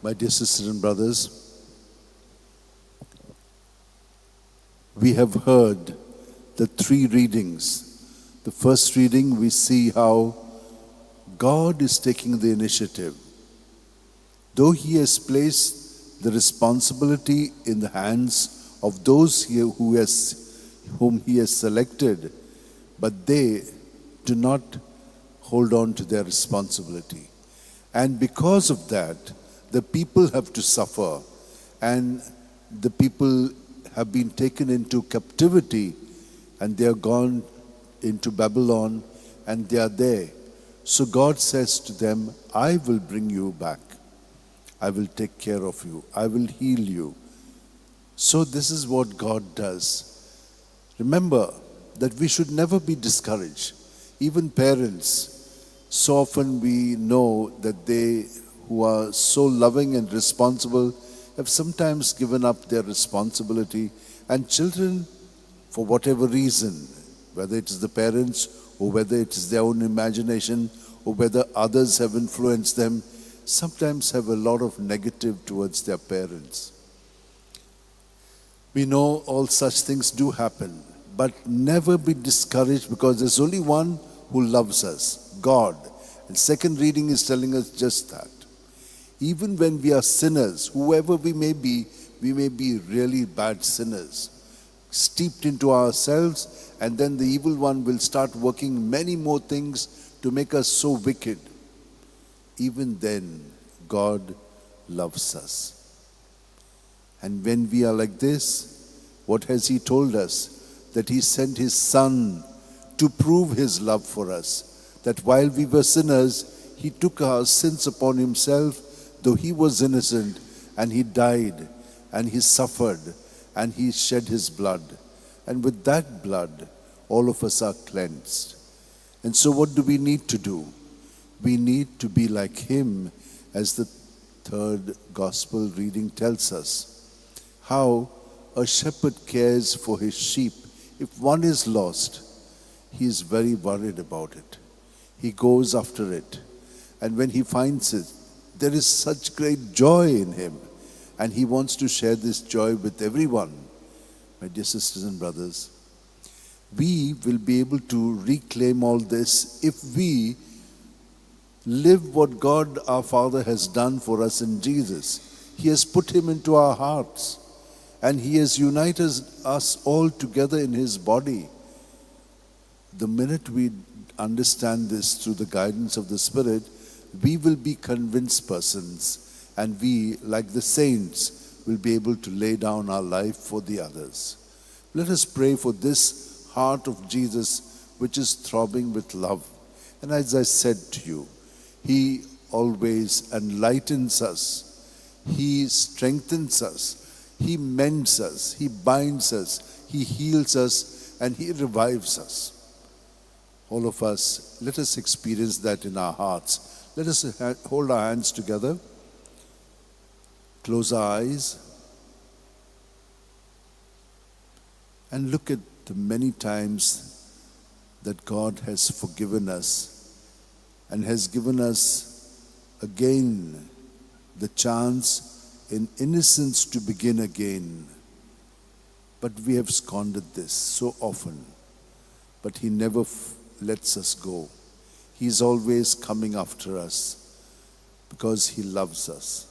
My dear sisters and brothers, we have heard the three readings. The first reading, we see how God is taking the initiative. Though He has placed the responsibility in the hands of those whom He has selected, but they do not hold on to their responsibility. And because of that, the people have to suffer, and the people have been taken into captivity, and they are gone into Babylon, and they are there. So God says to them, I will bring you back. I will take care of you. I will heal you. So this is what God does. Remember that we should never be discouraged. Even parents, so often we know that they who are so loving and responsible have sometimes given up their responsibility, and children, for whatever reason, whether it is the parents or whether it is their own imagination or whether others have influenced them, sometimes have a lot of negative towards their parents. We know all such things do happen, but never be discouraged, because there's only one who loves us, God. And second reading is telling us just that. Even when we are sinners, whoever we may be really bad sinners, steeped into ourselves, and then the evil one will start working many more things to make us so wicked. Even then, God loves us. And when we are like this, what has He told us? That He sent His Son to prove His love for us. That while we were sinners, He took our sins upon Himself, though He was innocent, and He died, and He suffered, and He shed His blood. And with that blood, all of us are cleansed. And so what do we need to do? We need to be like Him, as the third gospel reading tells us. How a shepherd cares for his sheep. If one is lost, he is very worried about it. He goes after it. And when he finds it, there is such great joy in him, and he wants to share this joy with everyone. My dear sisters and brothers, we will be able to reclaim all this if we live what God our Father has done for us in Jesus. He has put Him into our hearts, and He has united us all together in His body. The minute we understand this through the guidance of the Spirit, we will be convinced persons, and we, like the saints, will be able to lay down our life for the others. Let us pray for this heart of Jesus, which is throbbing with love. And as I said to you, He always enlightens us. He strengthens us. He mends us. He binds us. He heals us, and He revives us. All of us, let us experience that in our hearts. Let us hold our hands together, close our eyes, and look at the many times that God has forgiven us and has given us again the chance in innocence to begin again. But we have squandered this so often. But He never lets us go. He's always coming after us because He loves us.